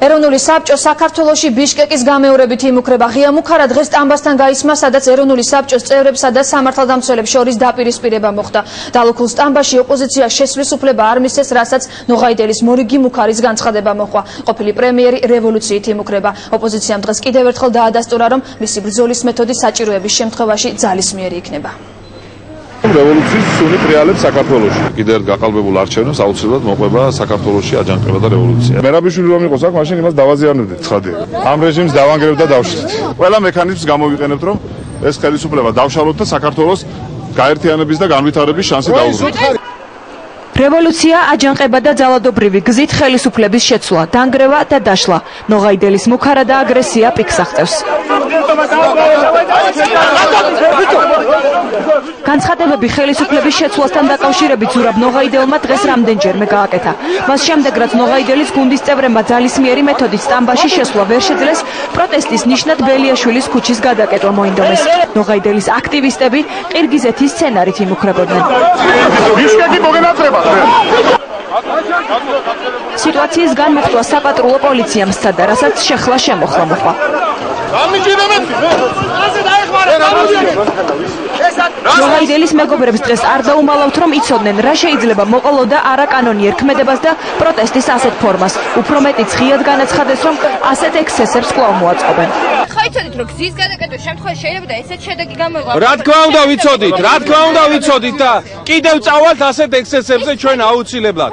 ეროვნული საბჭო საქართველოში ბიშკეკის გამეორებით იმუქრება. ღია მუქარა დღეს სტამბასთან გაისმა, სადაც ეროვნული საბჭოს წევრებსა და სამართალდამცველებს შორის დაპირისპირება მოხდა. დალუქულ სტამბაში ოპოზიცია შესვლის უფლება არ მისცეს, რასაც ნოღაიდელის მორიგი მუქარის განცხადება მოჰყვა. ყოფილი პრემიერი რევოლუციით იმუქრება. ოპოზიციამ დღეს კიდევ ერთხელ დაადასტურა, რომ მისი ბრძოლის მეთოდი საჭიროების შემთხვევაში ძალისმიერი იქნება. რევოლუციის სუნი ტრიალებს საქართველოში. კიდევ გაყალბებულ არჩევნებს აუცილებლად მოყვება საქართველოში აჯანყება და რევოლუცია. მერაბიშვილი რომ იყოს აქ, მაშინ იმას დავაზიანებდით ცხადია. ამ რეჟიმს დავანგრევთ და დავშლით. ყველა მექანიზმს გამოვიყენებთ, რომ ეს ხელისუფლება დავშალოთ და საქართველოს გაერთიანების და განვითარების შანსი დაუბრუნოთ. რევოლუცია, აჯანყება და ძალადობრივი გზით ხელისუფლების შეცვლა, დანგრევა და დაშლა. ნოღაიდელის მუქარა და აგრესია პიკს აღწევს. განცხადებები ხელისუფლების შეცვლასთან დაკავშირებით ზურაბ ნოღაიდელმა დღეს რამდენჯერმე გააკეთა. მას შემდეგ, რაც ნოღაიდელის გუნდის წევრებმა ძალისმიერი მეთოდით სტამბაში შესვლა ვერ შეძლეს, პროტესტის ნიშნად ბელიაშვილის ქუჩის გადაკეტვა მოინდომეს. ნოღაიდელის აქტივისტები ყირგიზეთის სცენარით იმუქრებოდნენ. სიტუაციის განმოხტვა საპატრულო პოლიციამ სცადა, რასაც შეხლა შემოხლა მოხდა. ნოღაიდელის მეგობრებს დღეს არ დაუმალავთ, რომ იცოდნენ, რა შეიძლება მოყოლოდა არაკანონიერ ქმედებას და პროტესტის ასეთ ფორმას. უფრო მეტიც ღიად განაცხადეს, რომ ასეთ ექსცესებს კვლავ მოაწყობენ. ხო იცოდით, რომ გზის გადაკეტვის შემთხვევაში შეიძლება ესეთ შედეგი გამოიღოს. რა თქმა უნდა ვიცოდით და კიდევ წავალთ ასეთ ექსცესებზე ჩვენ აუცილებლად.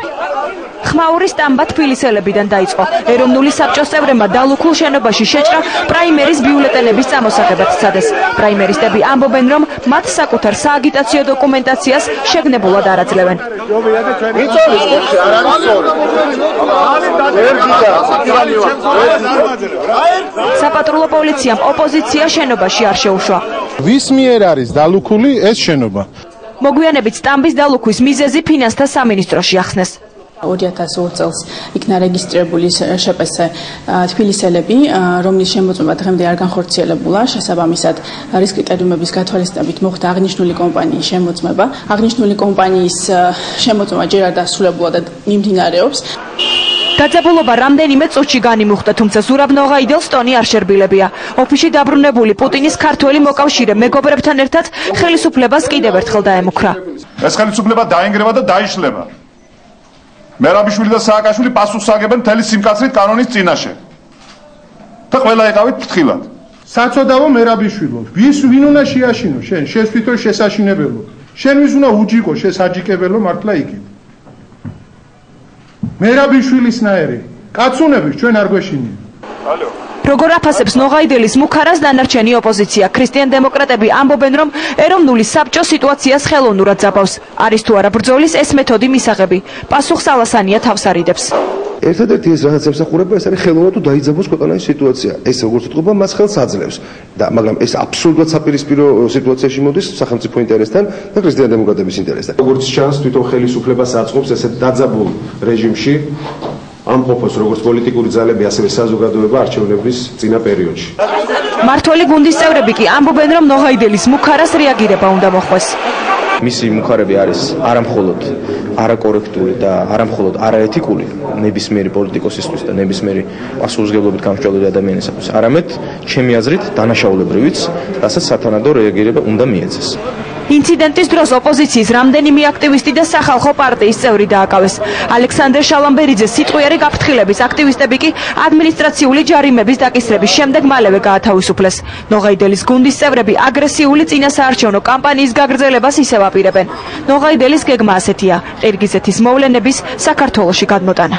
ხმაური სტამბა თბილისელებიდან დაიწყო. ეროვნული საბჭოს წევრებმა დალუქულ შენობაში შეჭრა პრაიმერის ბიულეტენების წამოსაღებად სცადეს. პრაიმერისტები ამბობენ, რომ მათ საკუთარ სააგიტაციო დოკუმენტაციას შეგნებულად არ აძლევენ. საპატრულო პოლიციამ ოპოზიცია შენობაში არ შეუშვა. ვის მიერ არის დალუქული ეს შენობა? მოგვიანებით სტამბის დალუქვის მიზეზი ფინანსთა სამინისტროში ახსნეს. 2002 წელს იქნა რეგისტრირებული შპს თბილისელები, რომლის შემოწმება დღემდე არ განხორციელებულა. შესაბამისად, რის კრიტერიუმების გათვალისწინებით მოხდა აღნიშნული კომპანიის შემოწმება. აღნიშნული კომპანიის შემოწმება ჯერ არ დასრულებულა და მიმდინარეობს. დაძაბულობა რამდენიმე წუთში განიმუხტა, თუმცა ზურაბ ნოღაიდელს ტონი არ შერბილებია. ოფისში დაბრუნებული პუტინის ქართველი მოკავშირე მეგობრებთან ერთად ხელისუფლებას კიდევ ერთხელ დაემუქრა. ეს ხელისუფლება დაინგრევა და დაიშლება. მერაბიშვილი და სააკაშვილი პასუხს აგებენ მთელი სიმკაცრით კანონის წინაშე. და ყველა იყავით ფრთხილად. საწოდავო მერაბიშვილო, ვინ უნდა შეაშინო შენ? შენ თვითონ შესაშინებელო. შენ ვის უნდა უჯიკო, შესაჯიკებელო მართლა იგი. მერაბიშვილისნაირი კაცუნების ჩვენ არ გვეშინია. ალო. როგორ აფასებს ნოღაიდელის მუქარას დანარჩენი ოპოზიცია? ქრისტიან-დემოკრატები ამბობენ, რომ ეროვნული საბჭო სიტუაციას ხელოვნურად ძაბავს. არის თუ არა ბრძოლის ეს მეთოდი მისაღები? პასუხს ალასანია თავს არიდებს. ერთადერთი ეს რაღაც ემსახურება ეს არის ხელოვნურად თუ დაიძაბოს ქვეყანაში სიტუაცია. ეს როგორც უთხრობა მას ხელს აძლევს. მაგრამ ეს აბსოლუტურად საპირისპირო სიტუაციაში მოდის სახელმწიფო ინტერესთან და ქრისტიან-დემოკრატების ინტერესთან. როგორც ჩანს, თვითონ ხელისუფლებას აწყობს ესეთ დაძაბულ რეჟიმში ამყოფოს როგორც პოლიტიკური ძალები, ასევე საზოგადოება არჩევნების წინა პერიოდში. მართველი გუნდის წევრები კი ამბობენ, რომ ნოღაიდელის მუქარას რეაგირება უნდა მოხდეს. მისი მუქარები არის არამხოლოდ არაკორექტული და არამხოლოდ არაეთიკული ნებისმიერი პოლიტიკოსისთვის და ნებისმიერი პასუხისმგებლობით გამსჭვალული ადამიანისათვის, არამედ ჩემი აზრით დანაშაულებრივიც, რასაც სათანადო რეაგირება უნდა მიეცეს. ინციდენტის დროს ოპოზიციის რამდენიმე აქტივისტი და სახალხო პარტიის წევრი დააკავეს. ალექსანდრე შალამბერიძე სიტყვიერი გაფრთხილების აქტივისტები კი ადმინისტრაციული ჯარიმების დაკისრების შემდეგ მალევე გაათავისუფლეს. ნოღაიდელის გუნდის წევრები აგრესიული წინასაარჩევნო კამპანიის გაგრძელებას ისევ აპირებენ. ნოღაიდელის გეგმა ასეთია: ყირგიზეთის მოვლენების საქართველოში გადმოტანა.